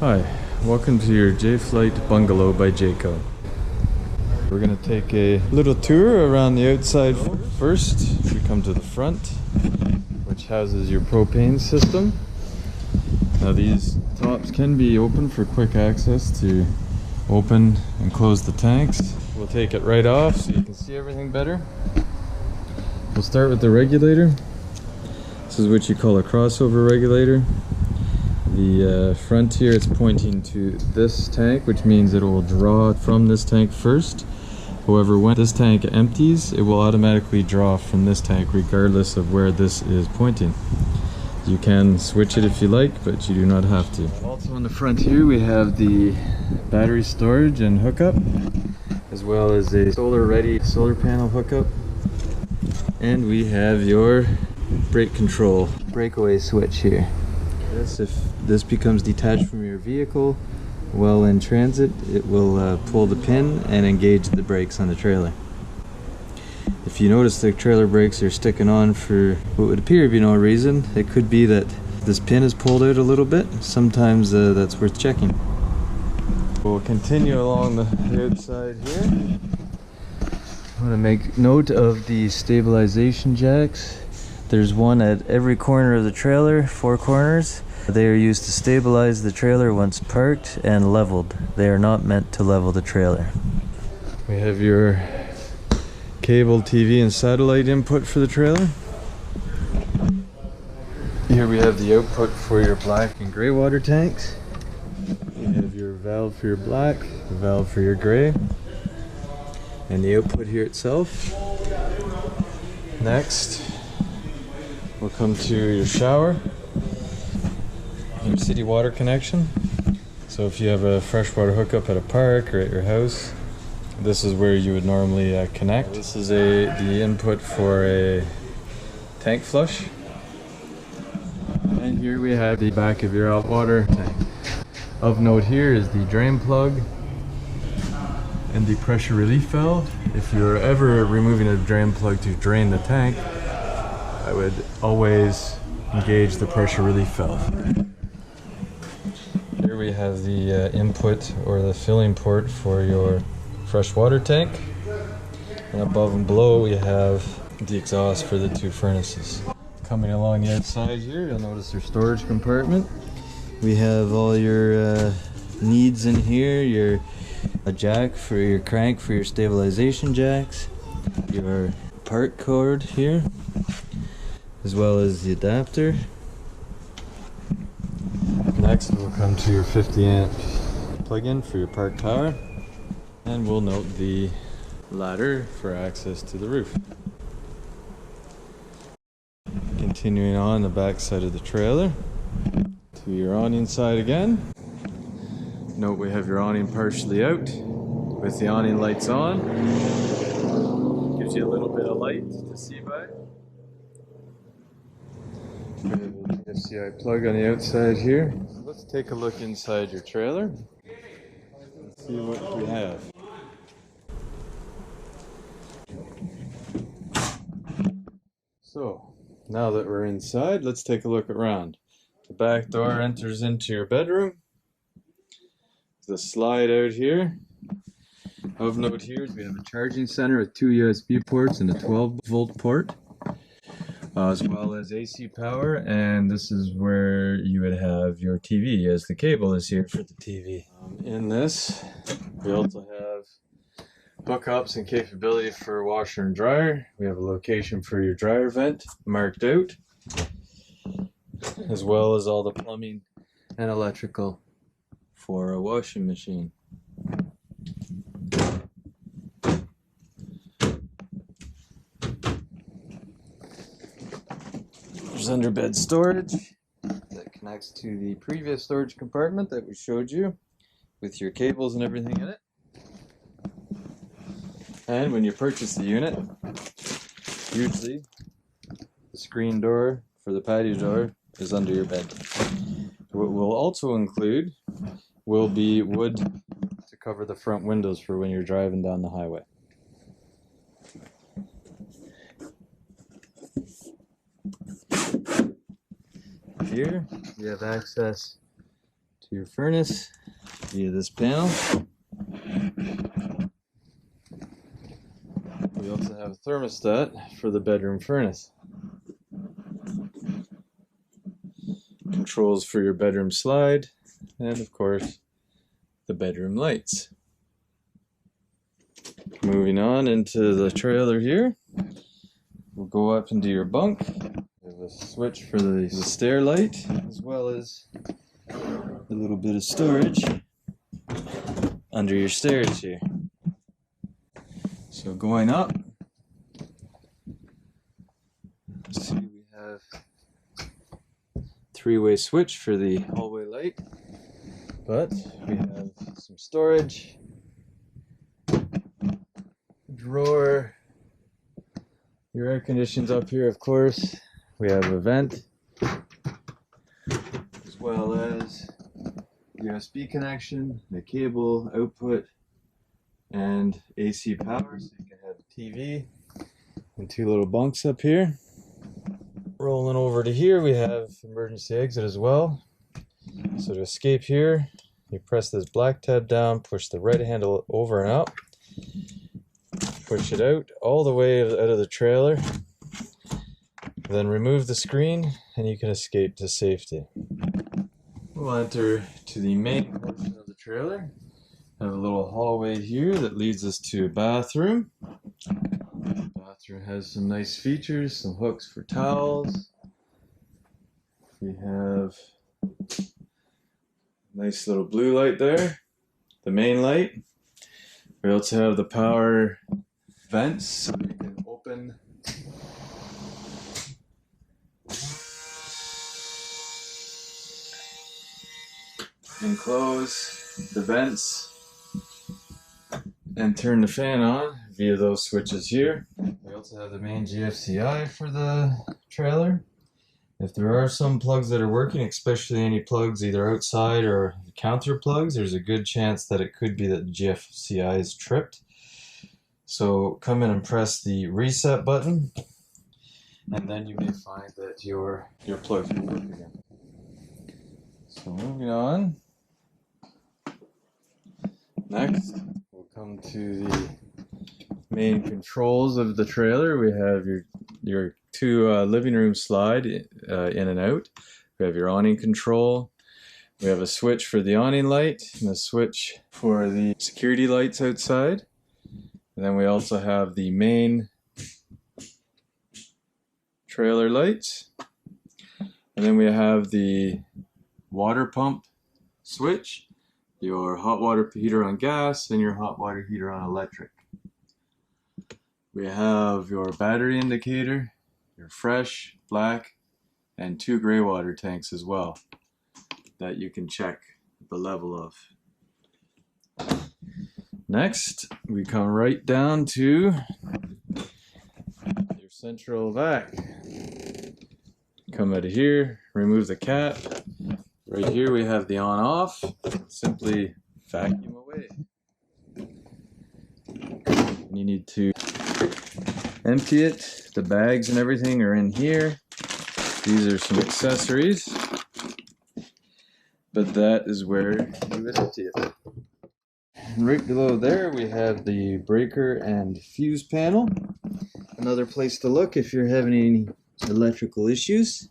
Hi, welcome to your Jay Flight Bungalow by Jayco. We're going to take a little tour around the outside first. We come to the front, which houses your propane system. Now these tops can be open for quick access to open and close the tanks. We'll take it right off so you can see everything better. We'll start with the regulator. This is what you call a crossover regulator. The front here is pointing to this tank, which means it will draw from this tank first. However, when this tank empties, it will automatically draw from this tank regardless of where this is pointing. You can switch it if you like, but you do not have to. Also on the front here we have the battery storage and hookup, as well as a solar-ready solar panel hookup. And we have your brake control breakaway switch here. If this becomes detached from your vehicle while in transit, it will pull the pin and engage the brakes on the trailer. If you notice the trailer brakes are sticking on for what would appear to be no reason, it could be that this pin is pulled out a little bit. Sometimes that's worth checking. We'll continue along the outside here. I want to make note of the stabilization jacks. There's one at every corner of the trailer, 4 corners. They are used to stabilize the trailer once parked and leveled. They are not meant to level the trailer. We have your cable, TV, and satellite input for the trailer. Here we have the output for your black and gray water tanks. You have your valve for your black, the valve for your gray, and the output here itself. Next, we'll come to your shower, your city water connection. So if you have a freshwater hookup at a park or at your house, this is where you would normally connect. This is the input for a tank flush. And here we have the back of your water tank. Of note here is the drain plug and the pressure relief valve. If you're ever removing a drain plug to drain the tank, I would always engage the pressure relief valve. Here we have the input or the filling port for your freshwater tank. And above and below we have the exhaust for the 2 furnaces. Coming along the outside here, you'll notice your storage compartment. We have all your needs in here, a jack for your crank for your stabilization jacks, your part cord here, as well as the adapter. Next we'll come to your 50 amp plug-in for your park power, and we'll note the ladder for access to the roof. Continuing on the back side of the trailer to your awning side again. Note we have your awning partially out with the awning lights on. Gives you a little bit of light to see by. We have an FCI plug on the outside here. Let's take a look inside your trailer and see what we have. So, now that we're inside, let's take a look around. The back door enters into your bedroom. The slide out here. Of note here is we have a charging center with 2 USB ports and a 12-volt port. As well as AC power, and this is where you would have your TV, as the cable is here for the TV. In this, we also have hookups and capability for washer and dryer. We have a location for your dryer vent marked out, as well as all the plumbing and electrical for a washing machine. There's underbed storage that connects to the previous storage compartment that we showed you with your cables and everything in it. And when you purchase the unit, usually the screen door for the patio door is under your bed. What we'll also include will be wood to cover the front windows for when you're driving down the highway. Here we have access to your furnace via this panel. We also have a thermostat for the bedroom furnace. Controls for your bedroom slide, and of course the bedroom lights. Moving on into the trailer here, we'll go up into your bunk. We have a switch for the stair light, as well as a little bit of storage under your stairs here. So going up, see we have three-way switch for the hallway light, but we have some storage, drawer, your air conditioning's up here, of course. We have a vent, as well as USB connection, the cable output, and AC power, so you can have a TV, and two little bunks up here. Rolling over to here, we have emergency exit as well. So to escape here, you press this black tab down, push the right handle over and up, push it out all the way out of the trailer, then remove the screen and you can escape to safety. We'll enter to the main portion of the trailer. Have a little hallway here that leads us to a bathroom. The bathroom has some nice features, some hooks for towels. We have a nice little blue light there, the main light. We also have the power vents, so you can open and close the vents and turn the fan on via those switches here. We also have the main GFCI for the trailer. If there are some plugs that are working, especially any plugs either outside or counter plugs, there's a good chance that it could be that the GFCI is tripped. So come in and press the reset button, and then you may find that your plugs will work again. So moving on. Next, we'll come to the main controls of the trailer. We have your two living room slide in and out. We have your awning control. We have a switch for the awning light and a switch for the security lights outside. And then we also have the main trailer lights. And then we have the water pump switch, your hot water heater on gas, and your hot water heater on electric. We have your battery indicator, your fresh, black, and two gray water tanks as well that you can check the level of. Next, we come right down to your central vac. Come out of here, remove the cap. Right here we have the on-off. Simply vacuum away. You need to empty it. The bags and everything are in here. These are some accessories, but that is where you would empty it. And right below there we have the breaker and fuse panel. Another place to look if you're having any electrical issues.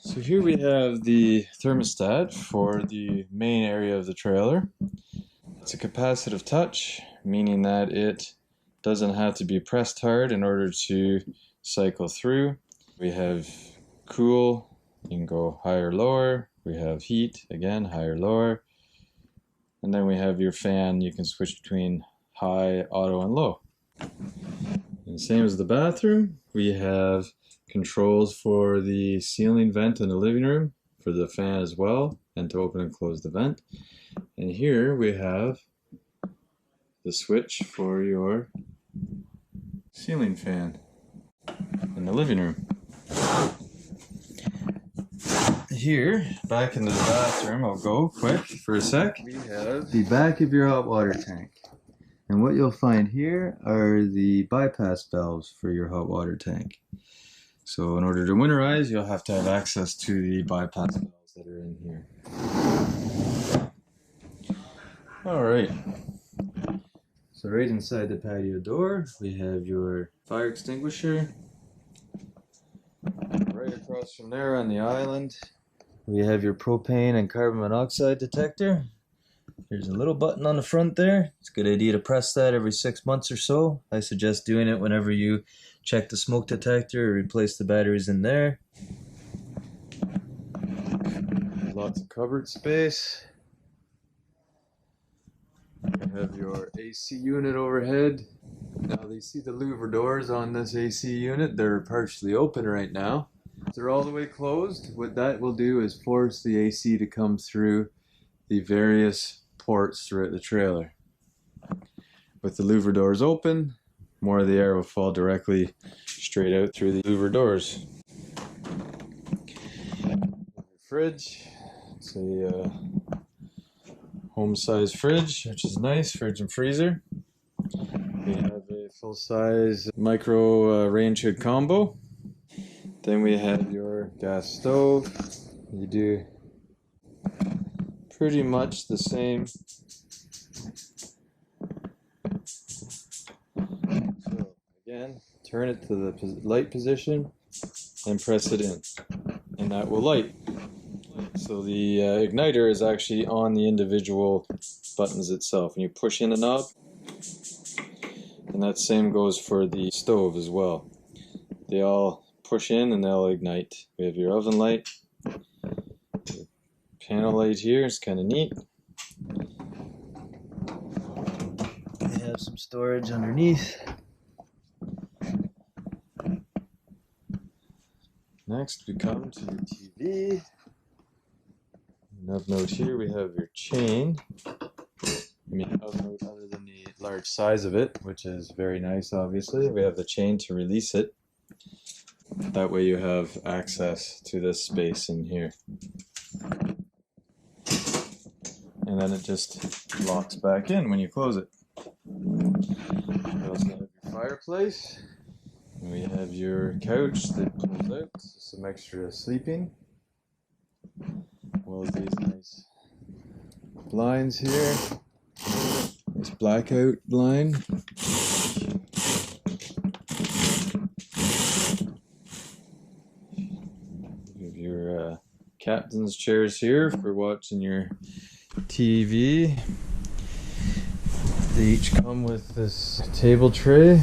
So here we have the thermostat for the main area of the trailer. It's a capacitive touch, meaning that it doesn't have to be pressed hard in order to cycle through. We have cool, you can go higher, lower. We have heat, again, higher, lower. And then we have your fan, you can switch between high, auto, and low. And same as the bathroom, we have controls for the ceiling vent in the living room, for the fan as well, and to open and close the vent. And here we have the switch for your ceiling fan in the living room. Here, back into the bathroom, I'll go quick for a sec. We have the back of your hot water tank. And what you'll find here are the bypass valves for your hot water tank. So in order to winterize, you'll have to have access to the bypass valves bolts that are in here. Alright, so right inside the patio door we have your fire extinguisher. Right across from there on the island we have your propane and carbon monoxide detector. There's a little button on the front there. It's a good idea to press that every 6 months or so. I suggest doing it whenever you check the smoke detector or replace the batteries in there. Lots of cupboard space. You have your AC unit overhead. Now you see the louver doors on this AC unit. They're partially open right now. They're all the way closed. What that will do is force the AC to come through the various ports throughout the trailer. With the louver doors open, more of the air will fall directly straight out through the louver doors. Fridge. It's a home-size fridge, which is nice. Fridge and freezer. We have a full-size micro range hood combo. Then we have your gas stove. You do pretty much the same. So again, turn it to the light position and press it in, and that will light. So the igniter is actually on the individual buttons itself, and you push in the knob, and that same goes for the stove as well. They all push in and they'll ignite. We have your oven light, your panel light here. It's kind of neat. We have some storage underneath. Next we come to the TV. Of note here we have your chain. I mean, of note other than the large size of it, which is very nice obviously, we have the chain to release it. That way you have access to this space in here. And then it just locks back in when you close it. We also have your fireplace. And we have your couch that pulls out, so some extra sleeping. Well, these nice blinds here. Nice blackout blind. You have your captain's chairs here for watching your TV. They each come with this table tray.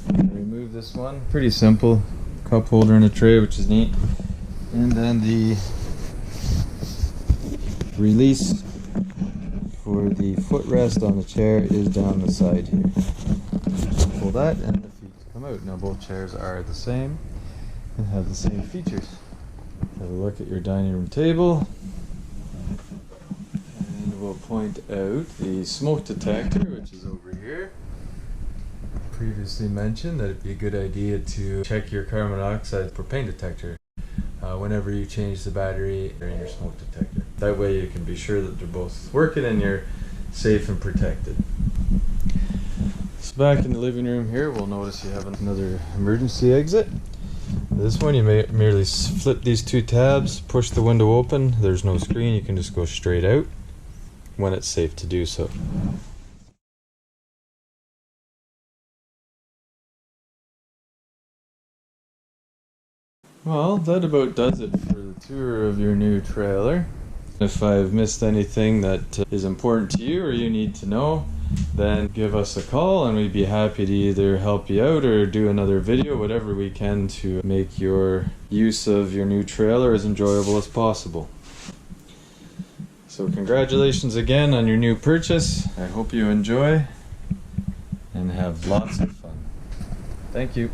Remove this one. Pretty simple. Cup holder and a tray, which is neat. And then the release for the footrest on the chair is down the side here. Pull that and the feet come out. Now both chairs are the same and have the same features. Have a look at your dining room table. And we'll point out the smoke detector, which is over here. Previously mentioned that it'd be a good idea to check your carbon monoxide propane detector whenever you change the battery in your smoke detector. That way you can be sure that they're both working and you're safe and protected. So back in the living room here, we'll notice you have another emergency exit. This one you may merely flip these two tabs, push the window open. There's no screen, you can just go straight out when it's safe to do so. Well, that about does it for the tour of your new trailer. If I've missed anything that is important to you or you need to know, then give us a call and we'd be happy to either help you out or do another video, whatever we can to make your use of your new trailer as enjoyable as possible. So congratulations again on your new purchase. I hope you enjoy and have lots of fun. Thank you.